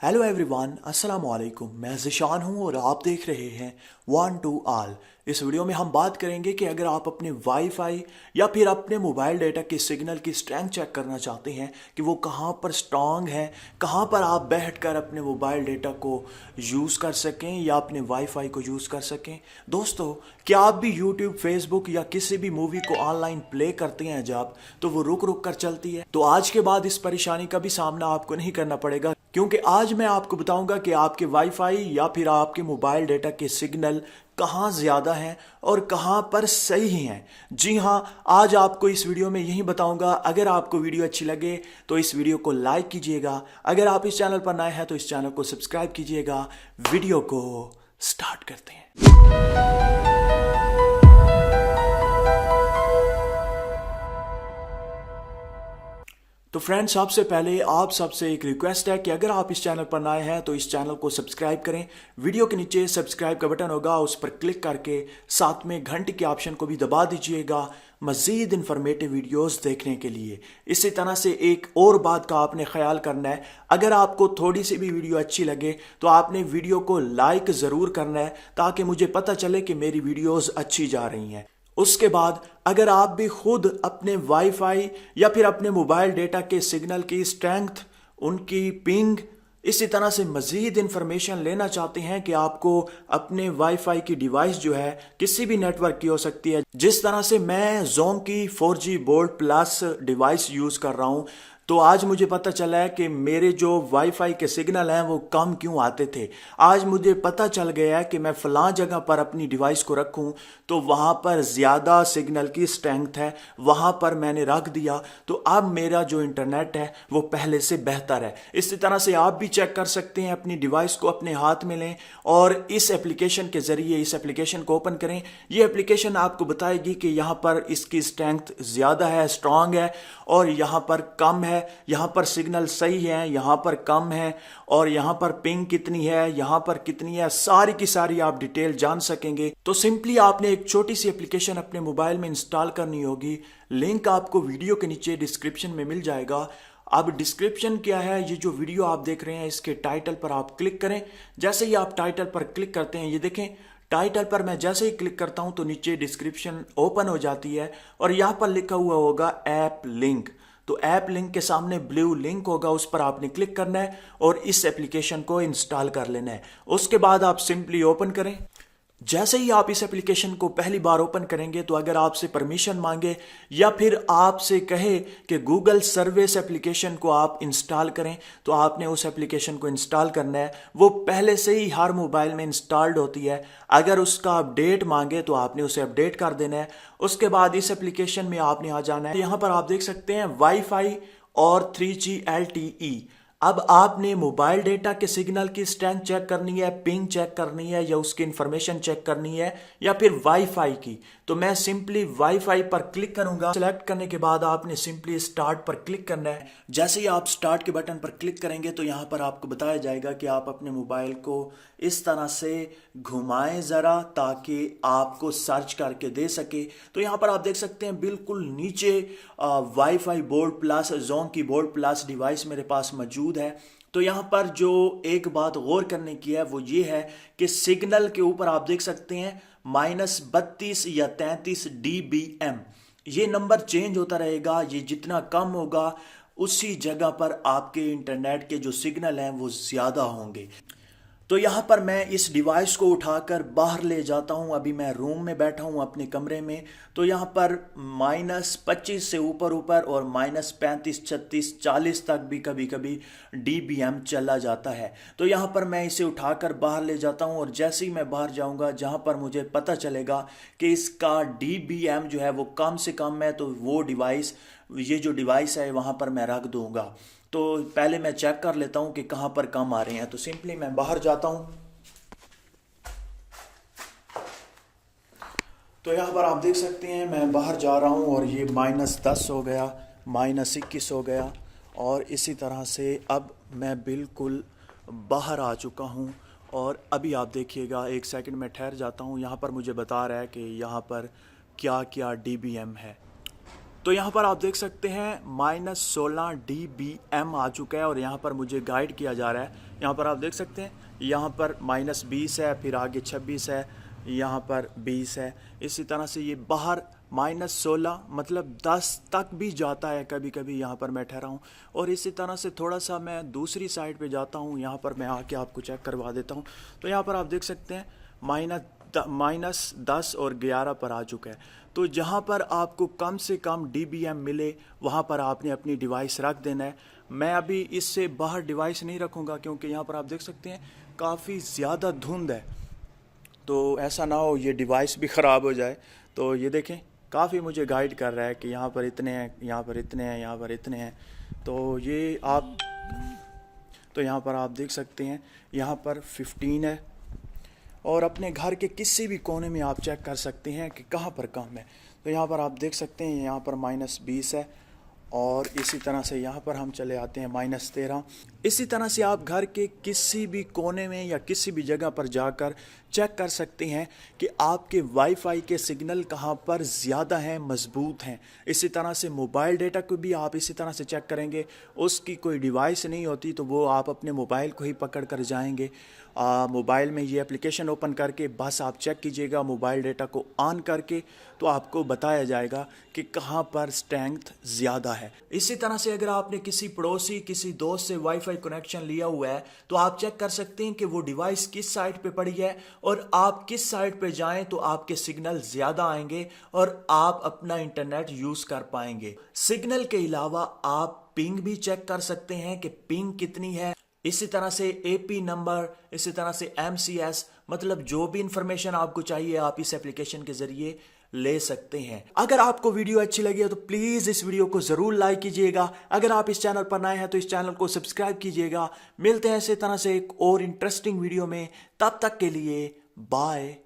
Hello everyone, अस्सलाम वालेकुम। मैं ज़िशान हूँ और आप देख रहे हैं वन टू ऑल। इस वीडियो में हम बात करेंगे कि अगर आप अपने वाईफाई या फिर अपने मोबाइल डेटा के सिग्नल की स्ट्रेंथ चेक करना चाहते हैं कि वो कहाँ पर स्ट्रांग है, कहाँ पर आप बैठकर अपने मोबाइल डेटा को यूज़ कर सकें या अपने वाईफाई को यूज़ कर सकें। दोस्तों, क्या आप भी यूट्यूब, फेसबुक या किसी भी मूवी को ऑनलाइन प्ले करते हैं जब, तो वो रुक रुक कर चलती है? तो आज के बाद इस परेशानी का भी सामना आपको नहीं करना पड़ेगा, क्योंकि आज मैं आपको बताऊंगा कि आपके वाईफाई या फिर आपके मोबाइल डेटा के सिग्नल कहाँ ज़्यादा हैं और कहाँ पर सही हैं। जी हाँ, आज आपको इस वीडियो में यही बताऊंगा। अगर आपको वीडियो अच्छी लगे तो इस वीडियो को लाइक कीजिएगा। अगर आप इस चैनल पर नए हैं तो इस चैनल को सब्सक्राइब कीजिएगा। वीडियो को स्टार्ट करते हैं। तो फ्रेंड्स, सबसे पहले आप सबसे एक रिक्वेस्ट है कि अगर आप इस चैनल पर नए हैं तो इस चैनल को सब्सक्राइब करें। वीडियो के नीचे सब्सक्राइब का बटन होगा, उस पर क्लिक करके साथ में घंटी के ऑप्शन को भी दबा दीजिएगा मज़ीद इन्फॉर्मेटिव वीडियोस देखने के लिए। इसी तरह से एक और बात का आपने ख्याल करना है, अगर आपको थोड़ी सी भी वीडियो अच्छी लगे तो आपने वीडियो को लाइक ज़रूर करना है ताकि मुझे पता चले कि मेरी वीडियोज़ अच्छी जा रही हैं। उसके बाद अगर आप भी खुद अपने वाईफाई या फिर अपने मोबाइल डेटा के सिग्नल की स्ट्रेंथ, उनकी पिंग, इसी तरह से मज़ीद इंफॉर्मेशन लेना चाहते हैं कि आपको अपने वाईफाई की डिवाइस जो है किसी भी नेटवर्क की हो सकती है, जिस तरह से मैं जोंग की 4G bolt plus device use कर रहा हूँ, तो आज मुझे पता चला है कि मेरे जो वाईफाई के सिग्नल हैं वो कम क्यों आते थे। आज मुझे पता चल गया है कि मैं फ़लाँ जगह पर अपनी डिवाइस को रखूं तो वहाँ पर ज़्यादा सिग्नल की स्ट्रेंथ है, वहाँ पर मैंने रख दिया तो अब मेरा जो इंटरनेट है वो पहले से बेहतर है। इसी तरह से आप भी चेक कर सकते हैं। अपनी डिवाइस को अपने हाथ में लें और इस एप्लीकेशन के ज़रिए इस एप्लीकेशन को ओपन करें। ये एप्लीकेशन आपको बताएगी कि यहाँ पर इसकी स्ट्रेंथ ज़्यादा है, स्ट्रांग है, और यहाँ पर कम है, यहाँ पर सिग्नल सही है, यहाँ पर कम है, और यहाँ पर पिंग कितनी है, यहाँ पर कितनी है, सारी की सारी आप डिटेल जान सकेंगे। तो सिंपली आपने एक छोटी सी एप्लीकेशन अपने मोबाइल में इंस्टॉल करनी होगी। लिंक आपको वीडियो के नीचे डिस्क्रिप्शन में मिल जाएगा। अब डिस्क्रिप्शन क्या है, ये जो वीडियो आप देख रहे हैं इसके टाइटल पर आप क्लिक करें। जैसे ही आप टाइटल पर क्लिक करते हैं, ये देखें टाइटल पर मैं जैसे ही क्लिक करता हूं तो नीचे डिस्क्रिप्शन ओपन हो जाती है और यहां पर लिखा हुआ होगा ऐप लिंक। तो ऐप लिंक के सामने ब्लू लिंक होगा, उस पर आपने क्लिक करना है और इस एप्लीकेशन को इंस्टॉल कर लेना है। उसके बाद आप सिंपली ओपन करें। जैसे ही आप इस एप्लीकेशन को पहली बार ओपन करेंगे तो अगर आपसे परमिशन मांगे या फिर आपसे कहे कि गूगल सर्विस एप्लीकेशन को आप इंस्टॉल करें, तो आपने उस एप्लीकेशन को इंस्टॉल करना है। वो पहले से ही हर मोबाइल में इंस्टॉल्ड होती है। अगर उसका अपडेट मांगे तो आपने उसे अपडेट कर देना है। उसके बाद इस एप्लीकेशन में आपने आ जाना है। यहाँ पर आप देख सकते हैं वाईफाई और 3G LTE। अब आपने मोबाइल डेटा के सिग्नल की स्ट्रेंथ चेक करनी है, पिंग चेक करनी है, या उसकी इंफॉर्मेशन चेक करनी है, या फिर वाईफाई की। तो मैं सिंपली वाईफाई पर क्लिक करूंगा। सेलेक्ट करने के बाद आपने सिंपली स्टार्ट पर क्लिक करना है। जैसे ही आप स्टार्ट के बटन पर क्लिक करेंगे तो यहाँ पर आपको बताया जाएगा कि आप अपने मोबाइल को इस तरह से घुमाएं ज़रा ताकि आपको सर्च करके दे सके। तो यहाँ पर आप देख सकते हैं बिल्कुल नीचे वाईफाई बोल्ट प्लस जोंग की बोल्ट प्लस डिवाइस मेरे पास मौजूद है। तो यहाँ पर जो एक बात गौर करने की है वो ये है कि सिग्नल के ऊपर आप देख सकते हैं -32 या 33 dBm। ये नंबर चेंज होता रहेगा। ये जितना कम होगा उसी जगह पर आपके इंटरनेट के जो सिग्नल हैं वो ज़्यादा होंगे। तो यहाँ पर मैं इस डिवाइस को उठाकर बाहर ले जाता हूँ। अभी मैं रूम में बैठा हूँ अपने कमरे में। तो यहाँ पर -25 से ऊपर और -35, 36, 40 तक भी कभी कभी dBm चला जाता है। तो यहाँ पर मैं इसे उठाकर बाहर ले जाता हूँ और जैसे ही मैं बाहर जाऊँगा जहाँ पर मुझे पता चलेगा कि इसका dBm जो है वो कम से कम है, तो वो डिवाइस, ये जो डिवाइस है वहाँ पर मैं रख दूँगा। तो पहले मैं चेक कर लेता हूं कि कहां पर कम आ रहे हैं। तो सिंपली मैं बाहर जाता हूं। तो यहां पर आप देख सकते हैं मैं बाहर जा रहा हूं और ये -10 हो गया, -21 हो गया, और इसी तरह से अब मैं बिल्कुल बाहर आ चुका हूं। और अभी आप देखिएगा, एक सेकंड में ठहर जाता हूं। यहां पर मुझे बता रहा है कि यहां पर क्या क्या dBm है। तो यहाँ पर आप देख सकते हैं -16 dBm आ चुका है और यहाँ पर मुझे गाइड किया जा रहा है। यहाँ पर आप देख सकते हैं, यहाँ पर -20 है, फिर आगे 26 है, यहाँ पर 20 है। इसी तरह से ये बाहर -16 मतलब 10 तक भी जाता है कभी कभी। यहाँ पर मैं ठहरा हूँ और इसी तरह से थोड़ा सा मैं दूसरी साइड पे जाता हूँ। यहाँ पर मैं आके आपको चेक करवा देता हूँ। तो यहाँ पर आप देख सकते हैं -10 और 11 पर आ चुका है। तो जहाँ पर आपको कम से कम dBm मिले वहाँ पर आपने अपनी डिवाइस रख देना है। मैं अभी इससे बाहर डिवाइस नहीं रखूँगा क्योंकि यहाँ पर आप देख सकते हैं काफ़ी ज़्यादा धुंध है, तो ऐसा ना हो ये डिवाइस भी ख़राब हो जाए। तो ये देखें काफ़ी मुझे गाइड कर रहा है कि यहाँ पर इतने हैं, यहाँ पर इतने हैं, यहाँ पर इतने हैं। तो ये आप यहाँ पर आप देख सकते हैं यहाँ पर 15 है और अपने घर के किसी भी कोने में आप चेक कर सकते हैं कि कहाँ पर कम है। तो यहाँ पर आप देख सकते हैं यहाँ पर -20 है और इसी तरह से यहाँ पर हम चले आते हैं -13। इसी तरह से आप घर के किसी भी कोने में या किसी भी जगह पर जाकर चेक कर सकते हैं कि आपके वाईफाई के सिग्नल कहाँ पर ज़्यादा हैं, मजबूत हैं। इसी तरह से मोबाइल डेटा को भी आप इसी तरह से चेक करेंगे। उसकी कोई डिवाइस नहीं होती तो वो आप अपने मोबाइल को ही पकड़ कर जाएंगे। मोबाइल में ये एप्लीकेशन ओपन करके बस आप चेक कीजिएगा मोबाइल डेटा को ऑन करके, तो आपको बताया जाएगा कि कहाँ पर स्ट्रेंथ ज़्यादा है। इसी तरह से अगर आपने किसी पड़ोसी, किसी दोस्त से वाईफाई कनेक्शन लिया हुआ है तो आप चेक कर सकते हैं कि वो डिवाइस किस साइड पे पड़ी है और आप किस साइड पे जाएं तो आपके सिग्नल ज़्यादा आएंगे और आप अपना इंटरनेट यूज़ कर पाएंगे। सिग्नल के अलावा आप पिंग भी चेक कर सकते हैं कि पिंग कितनी है। इसी तरह से AP नंबर, इसी तरह से MCS, मतलब जो भी इंफॉर्मेशन आपको चाहिए आप इस एप्लीकेशन के जरिए ले सकते हैं। अगर आपको वीडियो अच्छी लगी है तो प्लीज इस वीडियो को जरूर लाइक कीजिएगा। अगर आप इस चैनल पर नए हैं तो इस चैनल को सब्सक्राइब कीजिएगा। मिलते हैं इसी तरह से एक और इंटरेस्टिंग वीडियो में, तब तक के लिए बाय।